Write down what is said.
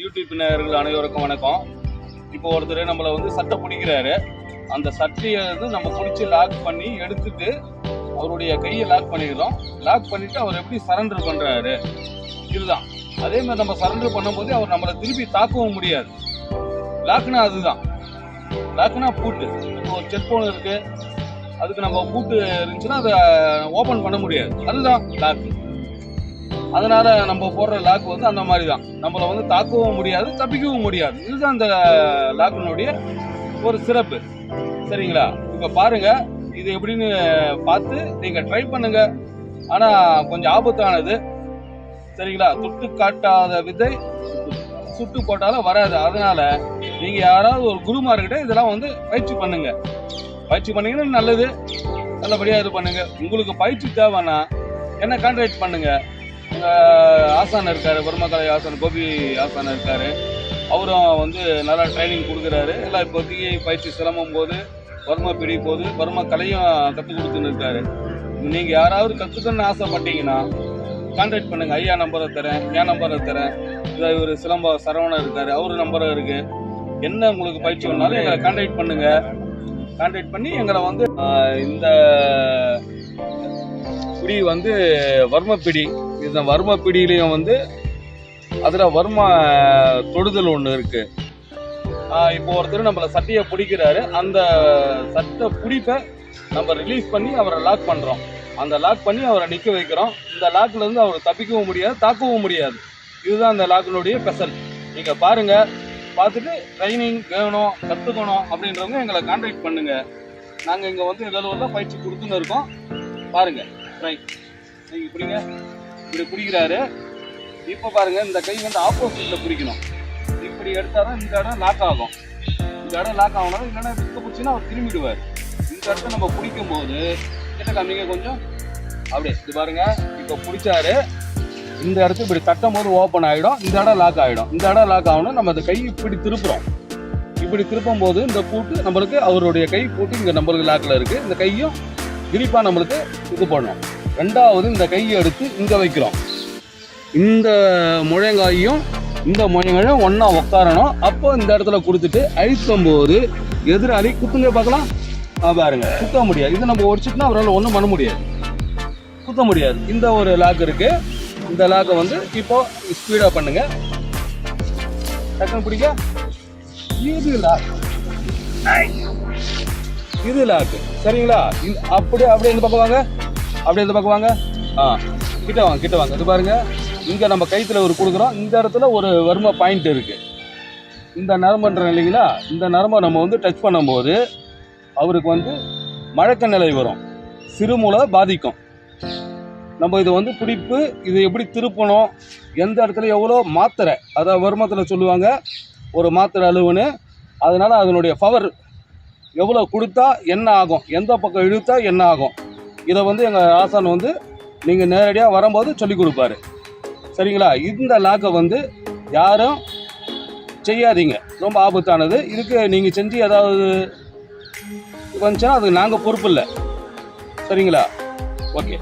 YouTube நேயர்கள் அனைவருக்கும் வணக்கம். இப்போ ஒருத்தர் நம்மளை வந்து சட்டை பிடிக்கிறாரு. அந்த சட்டையை வந்து நம்ம பிடிச்சி லாக் பண்ணி எடுத்துட்டு அவருடைய கையை லாக் பண்ணிடுறோம். லாக் பண்ணிட்டு அவர் எப்படி சரண்டர் பண்றாரு இதுதான். அதே மாதிரி நம்ம சரண்டர் பண்ணும்போது அவர் நம்மளை திருப்பி தாக்கவும் முடியாது. லாக்னா அதுதான். லாக்னா பூட்டு. இப்போ ஒரு செல்போன் இருக்கு, அதுக்கு நம்ம பூட்டு இருந்துச்சுன்னா அதை ஓபன் பண்ண முடியாது. அதுதான் லாக். அதனால நம்ம போடுற லாக் வந்து அந்த மாதிரி தான். நம்மளை வந்து தாக்கவும் முடியாது, தப்பிக்கவும் முடியாது. இதுதான் இந்த லாக்கினுடைய ஒரு சிறப்பு. சரிங்களா? இப்போ பாருங்க, இது எப்படின்னு பார்த்து நீங்க ட்ரை பண்ணுங்க. ஆனா கொஞ்சம் ஆபத்தானது. சரிங்களா? தொட்டு காட்டாத விதை சுட்டு போட்டாலும் வராது. அதனால நீங்க யாராவது ஒரு குருமார்கிட்ட இதெல்லாம் வந்து பயிற்சி பண்ணுங்க. பயிற்சி பண்ணீங்கன்னா நல்லது, நல்லபடியா இது பண்ணுங்க. உங்களுக்கு பயிற்சி தேவைன்னா என்ன கான்டாக்ட் பண்ணுங்க. ஆசான் இருக்காரு, வர்மக்கலை ஆசான் கோபி ஆசான் இருக்காரு. அவரும் வந்து நல்லா ட்ரைனிங் கொடுக்குறாரு. எல்லாம் இப்போதைக்கு பயிற்சி சிரமம் போது வர்ம பிடி போது வர்ம கலையும் கற்றுக் கொடுத்துன்னு இருக்காரு. நீங்கள் யாராவது கற்றுக்கணும்னு ஆசைப்பட்டீங்கன்னா கான்டாக்ட் பண்ணுங்க. ஐயா நம்பரை தரேன், என் நம்பரை தரேன். இதை இவர் சிலம்ப சரவணன் இருக்காரு, அவரு நம்பரும் இருக்கு. என்ன உங்களுக்கு பயிற்சி வேணாலும் எங்களை கான்டாக்ட் பண்ணுங்க. கான்டாக்ட் பண்ணி எங்களை வந்து இந்த பிடி வந்து வர்ம பிடி, இந்த வர்ம பிடியிலையும் வந்து அதில் வர்ம தொடுதல் ஒன்று இருக்கு. இப்போ ஒருத்தர் நம்மளை சட்டையை பிடிக்கிறாரு. அந்த சட்டை பிடிப்பை நம்ம ரிலீஸ் பண்ணி அவரை லாக் பண்ணுறோம். அந்த லாக் பண்ணி அவரை நிற்க வைக்கிறோம். இந்த லாக்ல இருந்து அவர் தப்பிக்கவும் முடியாது, தாக்கவும் முடியாது. இதுதான் அந்த லாக்கினுடைய ஸ்பெஷல். நீங்கள் பாருங்க, பார்த்துட்டு ட்ரைனிங் வேணும், கற்றுக்கணும் அப்படின்றவங்க எங்களை கான்டாக்ட் பண்ணுங்க. நாங்கள் இங்கே வந்து இதெல்லாம் பயிற்சி கொடுத்துன்னு இருக்கோம். பாருங்க, ட்ரை நீங்கள் பிடிங்க. இப்படி பிடிக்கிறாரு. இப்போ பாருங்க, இந்த கை வந்து ஆப்போசிட்ல பிடிக்கணும். இப்படி எடுத்தாதான் இந்த இடம் லாக் ஆகும். இந்த இடம் லாக் ஆகணும். இல்லைன்னா இதுக்கு பிடிச்சின்னா அவர் திரும்பிடுவார். இந்த இடத்த நம்ம பிடிக்கும் போது கிட்ட காமிங்க கொஞ்சம். அப்படியே இது பாருங்க, இப்போ பிடிச்சாரு. இந்த இடத்து இப்படி தட்டும் போது ஓப்பன் ஆகிடும். இந்த இடம் லாக் ஆகிடும். இந்த இடம் லாக் ஆகணும். நம்ம அந்த கை இப்படி திருப்புறோம். இப்படி திருப்பும் போது இந்த பூட்டு நம்மளுக்கு, அவருடைய கை பூட்டு இங்கே நம்மளுக்கு லாக்கில் இருக்குது. இந்த கையும் கிரிப்பாக நம்மளுக்கு இது பண்ணணும். ரெண்டாவது இந்த கையை எடுத்து இங்கே வைக்கிறோம். இந்த முழங்காயும் இந்த முழங்காயும் ஒன்றா உட்காரணும். அப்போ இந்த இடத்துல கொடுத்துட்டு அழுத்தும் போது எதிராளி குத்துங்க பார்க்கலாம். பாருங்க, குத்த முடியாது. இதை நம்ம ஒடிச்சிட்டுனா அவரால் ஒன்றும் பண்ண முடியாது, குத்த முடியாது. இந்த ஒரு லாக் இருக்கு. இந்த லாக்கை வந்து இப்போ ஸ்பீடாக பண்ணுங்க. டக்குன்னு பிடிக்க. இது லாக், இது லாக்கு. சரிங்களா? அப்படியே அப்படியே இந்த பக்கம் வாங்க, அப்படியே இந்த பக்கம் வாங்க. கிட்ட வாங்க, கிட்ட வாங்க. இது பாருங்க, இங்க நம்ம கைத்துல ஒரு கொடுக்குறோம். இந்த இடத்துல ஒரு வர்ம பாயிண்ட் இருக்கு. இந்த நரம்புன்றோம் இல்லைங்களா? இந்த நரம்பை நம்ம வந்து டச் பண்ணும்போது அவருக்கு வந்து மழக்க நிலை வரும், சிறுமூளை பாதிக்கும். நம்ம இது வந்து பிடிப்பு, இது எப்படி திருப்பணும், எந்த இடத்துல எவ்வளோ மாத்திரை, அதாவது வர்மத்தில் சொல்லுவாங்க ஒரு மாத்திரை அளவுன்னு. அதனால அதனுடைய பவர் எவ்வளோ கொடுத்தா என்ன ஆகும், எந்த பக்கம் இழுத்தா என்ன ஆகும், இதை வந்து எங்கள் ஆசான் வந்து நீங்கள் நேரடியாக வரும்போது சொல்லி கொடுப்பாரு. சரிங்களா? இந்த லாக்கை வந்து யாரும் செய்யாதீங்க, ரொம்ப ஆபத்தானது. இதுக்கு நீங்கள் செஞ்சு ஏதாவது வந்துச்சுன்னா அதுக்கு நாங்கள் பொறுப்பு இல்லை. சரிங்களா? ஓகே.